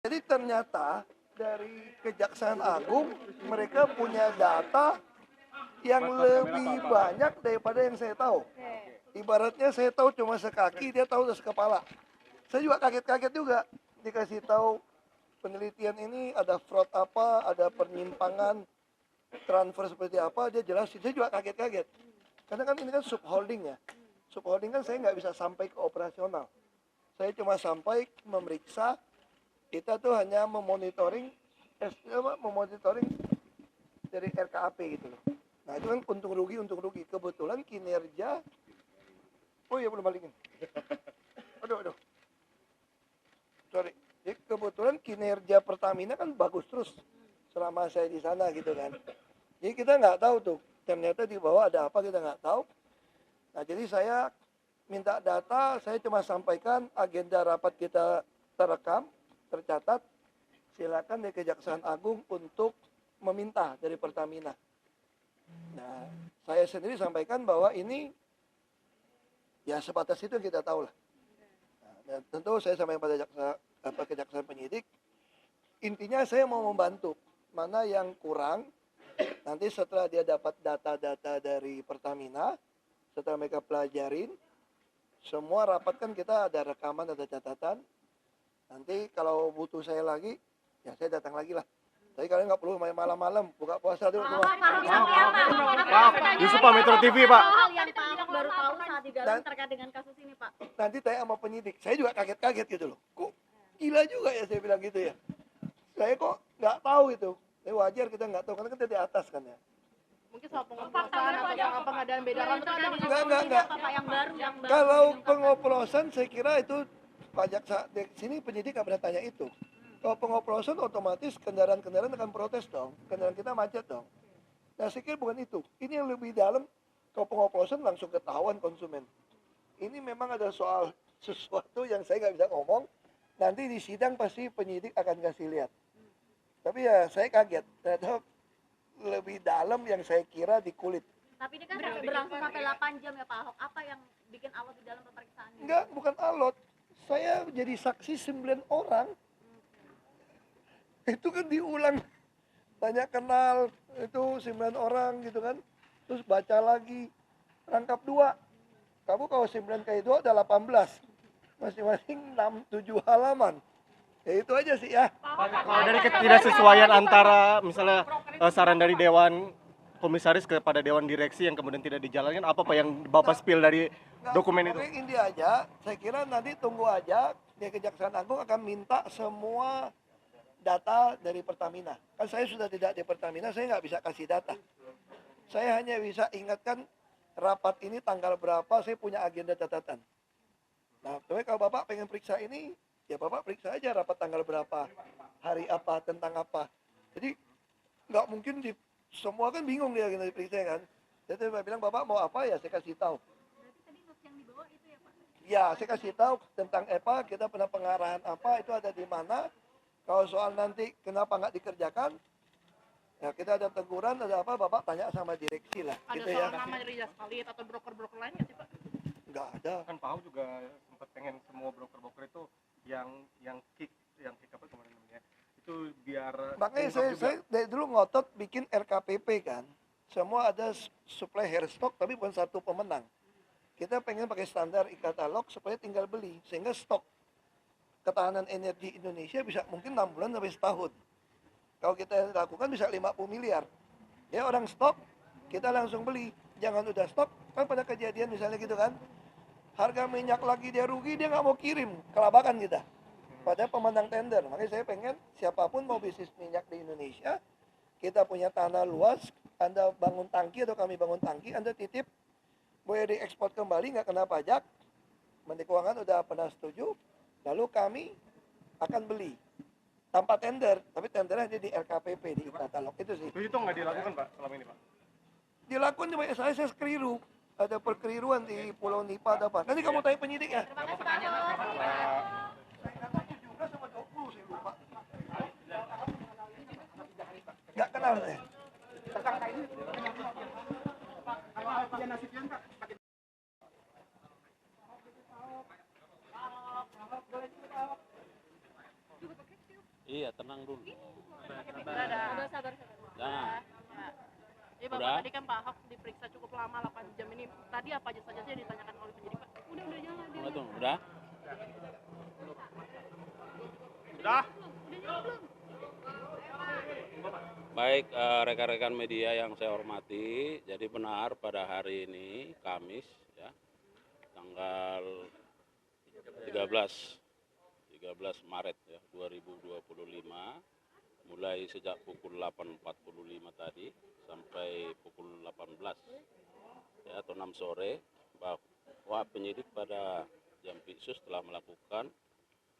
Jadi ternyata dari Kejaksaan Agung mereka punya data yang lebih banyak daripada yang saya tahu. Ibaratnya saya tahu cuma sekaki, dia tahu udah sekepala. Saya juga kaget-kaget juga dikasih tahu penelitian ini ada fraud apa, ada penyimpangan transfer seperti apa, dia jelasin. Saya juga kaget-kaget. Karena kan ini kan subholding ya. Subholding kan saya nggak bisa sampai ke operasional. Saya cuma sampai memeriksa, kita tuh hanya memonitoring dari RKAP gitu loh. Nah itu kan untung rugi. Kebetulan kinerja, oh iya belum balikin. Aduh. Sorry. Jadi kebetulan kinerja Pertamina kan bagus terus selama saya di sana gitu kan. Jadi kita nggak tahu tuh, ternyata di bawah ada apa kita nggak tahu. Nah jadi saya minta data, saya cuma sampaikan agenda rapat kita terekam, tercatat. Silakan dari Kejaksaan Agung untuk meminta dari Pertamina. Nah, saya sendiri sampaikan bahwa ini ya sebatas itu yang kita tahu lah. Nah, tentu saya sampaikan pada Kejaksaan penyidik. Intinya saya mau membantu. Mana yang kurang, nanti setelah dia dapat data-data dari Pertamina, setelah mereka pelajarin, semua rapat kan kita ada rekaman, ada catatan. Nanti kalau butuh saya lagi, ya saya datang lagi lah. Tapi kalian nggak perlu main malam-malam, buka puasa dulu semua. Pak, Yusuf Pak, Metro TV Pak. Hal yang Pak Ahok baru tahu saat di dalam terkait dengan kasus ini Pak. Nanti tanya sama penyidik, saya juga kaget-kaget gitu loh. Kok gila juga ya saya bilang gitu ya. Saya kok nggak tahu itu. Tapi wajar kita nggak tahu, karena kita di atas kan ya. Mungkin soal pengoplosan atau pengadaan beda ram itu ada Enggak. Pak yang baru Kalau pengoplosan saya kira itu pajak di sini penyidik nggak pernah tanya itu. Kalau pengoplosan otomatis kendaraan-kendaraan akan protes dong, kendaraan kita macet dong. Nah saya kira bukan itu. Ini yang lebih dalam. Kalau pengoplosan langsung ketahuan konsumen. Ini memang ada soal sesuatu yang saya nggak bisa ngomong. Nanti di sidang pasti penyidik akan kasih lihat. Tapi ya saya kaget. Ternyata lebih dalam yang saya kira di kulit. Tapi ini kan berlangsung sampai 8 jam ya Pak Ahok. Apa yang bikin alot di dalam pemeriksaan ini? Enggak, bukan alot. Saya jadi saksi 9 orang. Itu kan diulang. Tanya kenal, itu 9 orang gitu kan. Terus baca lagi. Rangkap 2. Kamu kalau 9 kali 2 udah 18. Masing-masing 6-7 halaman. Ya itu aja sih ya. Kalau dari ketidaksesuaian antara misalnya saran dari Dewan Komisaris kepada Dewan Direksi yang kemudian tidak dijalankan, apa Pak yang Bapak spill dari dokumen itu? Ini aja, saya kira nanti tunggu aja. Di Kejaksaan Agung akan minta semua data dari Pertamina. Kan saya sudah tidak di Pertamina, saya nggak bisa kasih data. Saya hanya bisa ingatkan rapat ini tanggal berapa, saya punya agenda catatan. Nah, tapi kalau Bapak pengen periksa ini, ya Bapak periksa aja rapat tanggal berapa, hari apa, tentang apa. Jadi nggak mungkin semua kan bingung dia gitu diperiksa kan. Jadi saya bilang Bapak mau apa ya saya kasih tahu. Berarti tadi notes yang dibawa itu ya Pak? Ya saya kasih tahu tentang apa, kita pernah pengarahan apa, itu ada di mana. Kalau soal nanti kenapa nggak dikerjakan, ya kita ada teguran, ada apa, Bapak tanya sama direksi lah. Ada gitu soal ya. nama Rizal Khalid atau broker-broker lainnya sih Pak? Nggak ada. Kan Pak Ahok juga sempat pengen semua broker-broker itu yang kick apa kemarin namanya, itu biar Makanya saya dari dulu ngotot bikin RKPP kan. Semua ada supply hair stock tapi bukan satu pemenang. Kita pengen pakai standar e-katalog supaya tinggal beli. Sehingga stok ketahanan energi Indonesia bisa mungkin 6 bulan sampai setahun. Kalau kita lakukan bisa 50 miliar. Ya orang stok, kita langsung beli. Jangan udah stok, kan pada kejadian misalnya gitu kan. Harga minyak lagi dia rugi, dia nggak mau kirim. Kelabakan kita. Pada pemenang tender. Makanya saya pengen siapapun mau bisnis minyak di Indonesia, kita punya tanah luas, Anda bangun tangki atau kami bangun tangki, Anda titip, boleh diekspor kembali, nggak kena pajak. Menteri Keuangan udah pernah setuju, lalu kami akan beli. Tanpa tender, tapi tendernya di RKPP, di katalog. Itu sih. itu nggak dilakukan Pak selama ini Pak? Dilakukan cuma saya keliru. Ada perkeliruan di Pulau Nipa ada apa. Nanti kamu tanya penyidik ya. Terima kasih Pak Ahok. Saya kata 17 sama 20 saya lupa. Nggak kenal saya. Tersangka ini kalau Alfian Nasution Pak Iya, tenang dulu. Udah sabar. Jangan. Iya Bapak, Udah? tadi kan Pak Ahok diperiksa cukup lama 8 jam ini. Tadi apa aja saja sih yang ditanyakan oleh penyidik Pak? Udah jangan. Udah? Baik, rekan-rekan media yang saya hormati, jadi benar pada hari ini, Kamis, ya, tanggal 13 Maret ya, 2025, mulai sejak pukul 8.45 tadi sampai pukul 18 ya, atau 6 sore, bahwa penyidik pada Jampitsus telah melakukan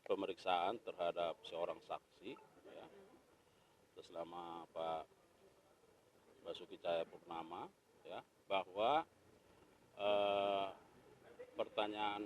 pemeriksaan terhadap seorang saksi ya, atas nama Pak Basuki Cahayapurnama ya, bahwa pertanyaan